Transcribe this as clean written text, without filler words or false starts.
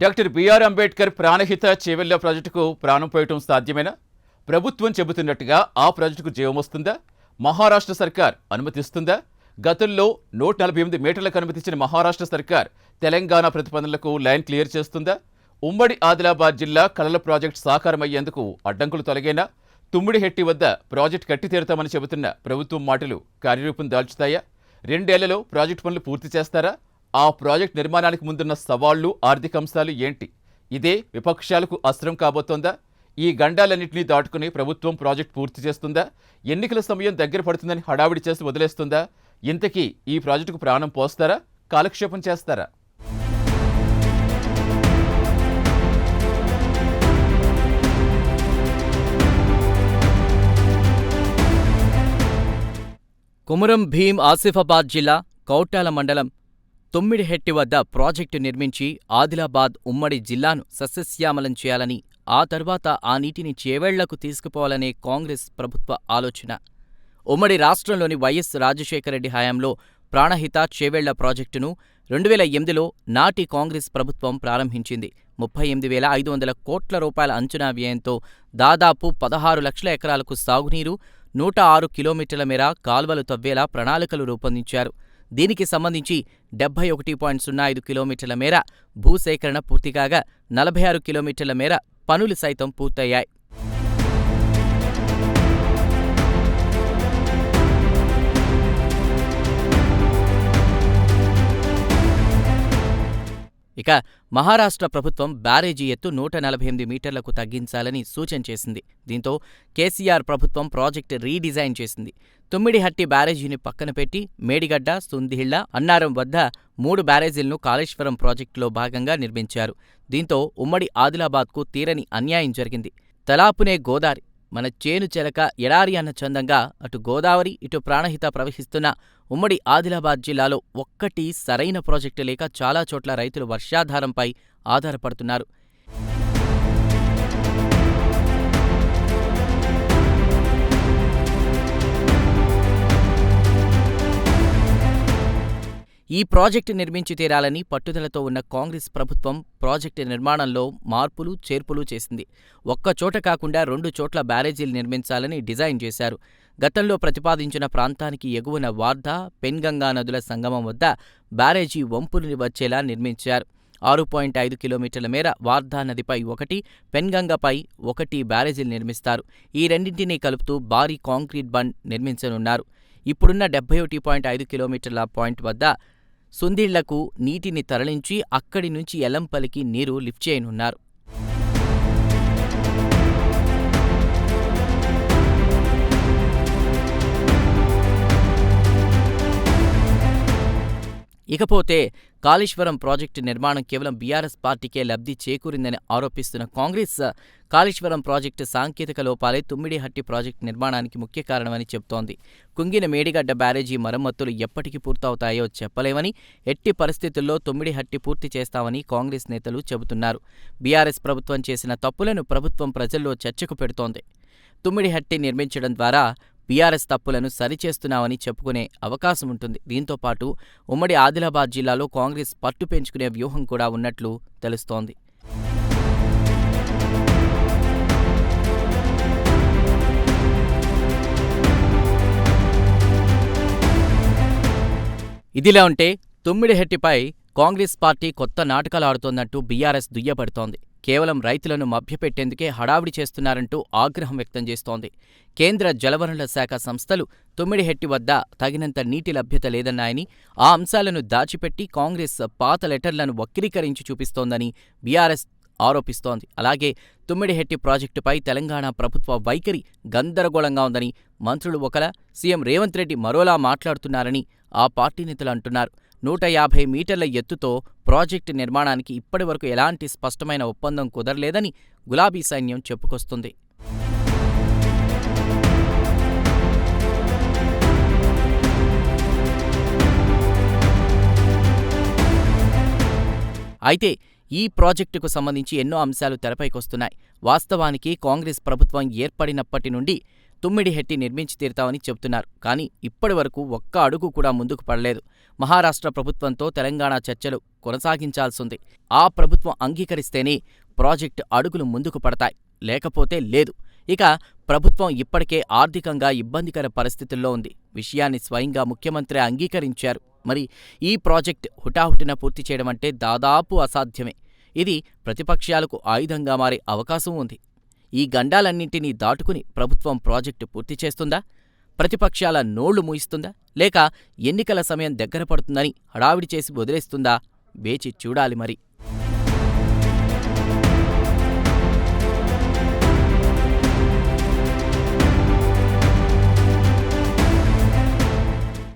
Doctor BR Ambedkar Pranahita Chevella ప్రాజెక్టుకు ప్రాణం పోయటం సాధ్యమేనా? ప్రభుత్వం చెబుతున్నట్టుగా ఆ ప్రాజెక్టుకు జీవం వస్తుందా? మహారాష్ట్ర సర్కార్ అనుమతిస్తుందా? గతంలో 148 మీటర్లకు అనుమతించిన మహారాష్ట్ర సర్కార్ తెలంగాణ ప్రతిపాదనలకు లైన్ క్లియర్ చేస్తుందా? ఉమ్మడి ఆదిలాబాద్ జిల్లా కలల ప్రాజెక్టు సాకారమయ్యేందుకు అడ్డంకులు తొలగేనా? తుమ్మిడిహెట్టి వద్ద ప్రాజెక్టు కట్టి తీరుతామని చెబుతున్న ప్రభుత్వం మాటలు కార్యరూపం దాల్చుతాయా? 2 ఏళ్లలో ప్రాజెక్టు పనులు పూర్తి చేస్తారా? ఆ ప్రాజెక్టు నిర్మాణానికి ముందున్న సవాళ్లు, ఆర్థిక అంశాలు ఏంటి? ఇదే విపక్షాలకు అస్త్రం కాబోతోందా? ఈ గండాలన్నింటినీ దాటుకుని ప్రభుత్వం ప్రాజెక్టు పూర్తి చేస్తుందా? ఎన్నికల సమయం దగ్గర పడుతుందని హడావిడి చేసి వదిలేస్తుందా? ఇంతకీ ఈ ప్రాజెక్టుకు ప్రాణం పోస్తారా? కాలక్షేపం చేస్తారా? కొమురం భీం ఆసిఫాబాద్ జిల్లా కౌటాల మండలం తుమ్మిడిహెట్టి వద్ద ప్రాజెక్టు నిర్మించి ఆదిలాబాద్ ఉమ్మడి జిల్లాను సస్యశ్యామలం చేయాలని, ఆ తర్వాత ఆ నీటిని చేవెళ్లకు తీసుకుపోవాలనే కాంగ్రెస్ ప్రభుత్వ ఆలోచన. ఉమ్మడి రాష్ట్రంలోని వైఎస్ రాజశేఖరరెడ్డి హయాంలో ప్రాణహిత చేవెళ్ల ప్రాజెక్టును 2008లో నాటి కాంగ్రెస్ ప్రభుత్వం ప్రారంభించింది. 38,500 కోట్ల రూపాయల అంచనా వ్యయంతో దాదాపు 16 లక్షల ఎకరాలకు సాగునీరు, 106 కిలోమీటర్ల మేర కాల్వలు తవ్వేలా ప్రణాళికలు రూపొందించారు. దీనికి సంబంధించి 71.05 కిలోమీటర్ల మేర భూసేకరణ పూర్తికాగా 46 కిలోమీటర్ల మేర పనులు సైతం పూర్తయ్యాయి. ఇక మహారాష్ట్ర ప్రభుత్వం బ్యారేజీ ఎత్తు 148 మీటర్లకు తగ్గించాలని సూచన చేసింది. దీంతో కేసీఆర్ ప్రభుత్వం ప్రాజెక్టు రీడిజైన్ చేసింది. తుమ్మిడిహట్టి బ్యారేజీని పక్కన పెట్టి మేడిగడ్డ, సుందిళ్ల, అన్నారం వద్ద 3 బ్యారేజీలను కాళేశ్వరం ప్రాజెక్టులో భాగంగా నిర్మించారు. దీంతో ఉమ్మడి ఆదిలాబాద్కు తీరని అన్యాయం జరిగింది. తలాపునే గోదారి, మన చేను చెలక ఎడారి అన్న చందంగా అటు గోదావరి, ఇటు ప్రాణహిత ప్రవహిస్తున్న ఉమ్మడి ఆదిలాబాద్ జిల్లాలో ఒక్కటి సరైన ప్రాజెక్టు లేక చాలా చోట్ల రైతులు వర్షాధారంపై ఆధారపడుతున్నారు. ఈ ప్రాజెక్టు నిర్మించి తీరాలని పట్టుదలతో ఉన్న కాంగ్రెస్ ప్రభుత్వం ప్రాజెక్టు నిర్మాణంలో మార్పులు, చేర్పులు చేసింది. ఒక్కచోట కాకుండా 2 చోట్ల బ్యారేజీలు నిర్మించాలని డిజైన్ చేశారు. గతంలో ప్రతిపాదించిన ప్రాంతానికి ఎగువన వార్ధా, పెన్గంగా నదుల సంగమం వద్ద బ్యారేజీ వంపుని వచ్చేలా నిర్మించారు. 6.5 కిలోమీటర్ల మేర వార్ధా నదిపై 1, పెన్గంగపై 1 బ్యారేజీలు నిర్మిస్తారు. ఈ రెండింటినీ కలుపుతూ భారీ కాంక్రీట్ బండ్ నిర్మించనున్నారు. ఇప్పుడున్న 71.5 కిలోమీటర్ల పాయింట్ వద్ద సుందిళ్లకు నీటిని తరలించి అక్కడి నుంచి ఎల్లంపల్లికి నీరు లిఫ్ట్ చేయనున్నారు. ఇకపోతే కాళేశ్వరం ప్రాజెక్టు నిర్మాణం కేవలం బీఆర్ఎస్ పార్టీకే లబ్ధి చేకూరిందని ఆరోపిస్తున్న కాంగ్రెస్, కాళేశ్వరం ప్రాజెక్టు సాంకేతిక లోపాలే తుమ్మిడిహట్టి ప్రాజెక్టు నిర్మాణానికి ముఖ్య కారణమని చెబుతోంది. కుంగిన మేడిగడ్డ బ్యారేజీ మరమ్మతులు ఎప్పటికి పూర్తవుతాయో చెప్పలేమని, ఎట్టి పరిస్థితుల్లో తుమ్మిడిహట్టి పూర్తి చేస్తామని కాంగ్రెస్ నేతలు చెబుతున్నారు. బీఆర్ఎస్ ప్రభుత్వం చేసిన తప్పులను ప్రభుత్వం ప్రజల్లో చర్చకు పెడుతోంది. తుమ్మిడిహట్టి నిర్మించడం ద్వారా బీఆర్ఎస్ తప్పులను సరిచేస్తున్నామని చెప్పుకునే అవకాశం ఉంటుంది. దీంతో పాటు ఉమ్మడి ఆదిలాబాద్ జిల్లాలో కాంగ్రెస్ పట్టు పెంచుకునే వ్యూహం కూడా ఉన్నట్లు తెలుస్తోంది. ఇదిలా ఉంటే తుమ్మిడిహెట్టిపై కాంగ్రెస్ పార్టీ కొత్త నాటకాలు ఆడుతోందంటూ బీఆర్ఎస్ దుయ్యబడుతోంది. కేవలం రైతులను మభ్యపెట్టేందుకే హడావిడి చేస్తున్నారంటూ ఆగ్రహం వ్యక్తం చేస్తోంది. కేంద్ర జలవనరుల శాఖ సంస్థలు తుమ్మిడిహెట్టి వద్ద తగినంత నీటి లభ్యత లేదన్నాయని, ఆ అంశాలను దాచిపెట్టి కాంగ్రెస్ పాత లెటర్లను వక్రీకరించి చూపిస్తోందని బీఆర్ఎస్ ఆరోపిస్తోంది. అలాగే తుమ్మిడిహెట్టి ప్రాజెక్టుపై తెలంగాణ ప్రభుత్వ వైఖరి గందరగోళంగా ఉందని, మంత్రులు ఒకలా, సీఎం రేవంత్ రెడ్డి మరోలా మాట్లాడుతున్నారని ఆ పార్టీ నేతలు అంటున్నారు. 150 మీటర్ల ఎత్తుతో ప్రాజెక్టు నిర్మాణానికి ఇప్పటివరకు ఎలాంటి స్పష్టమైన ఒప్పందం కుదరలేదని గులాబీ సైన్యం చెప్పుకొస్తుంది. అయితే ఈ ప్రాజెక్టుకు సంబంధించి ఎన్నో అంశాలు తెరపైకొస్తున్నాయి. వాస్తవానికి కాంగ్రెస్ ప్రభుత్వం ఏర్పడినప్పటి నుండి తుమ్మిడిహెట్టి నిర్మించి తీరుతామని చెబుతున్నారు. కానీ ఇప్పటివరకు ఒక్క అడుగు కూడా ముందుకు పడలేదు. మహారాష్ట్ర ప్రభుత్వంతో తెలంగాణ చర్చలు కొనసాగించాల్సింది. ఆ ప్రభుత్వం అంగీకరిస్తేనే ప్రాజెక్టు అడుగులు ముందుకు పడతాయి, లేకపోతే లేదు. ఇక ప్రభుత్వం ఇప్పటికే ఆర్థికంగా ఇబ్బందికర పరిస్థితుల్లో ఉంది. విషయాన్ని స్వయంగా ముఖ్యమంత్రి అంగీకరించారు. మరి ఈ ప్రాజెక్టు హుటాహుటిన పూర్తి చేయడమంటే దాదాపు అసాధ్యమే. ఇది ప్రతిపక్షాలకు ఆయుధంగా మారే అవకాశం ఉంది. ఈ గండాలన్నింటినీ దాటుకుని ప్రభుత్వం ప్రాజెక్టు పూర్తి చేస్తుందా? ప్రతిపక్షాల నోళ్లు మూయిస్తుందా? లేక ఎన్నికల సమయం దగ్గర పడుతుందని హడావిడి చేసి వదిలేస్తుందా? వేచి చూడాలి మరి.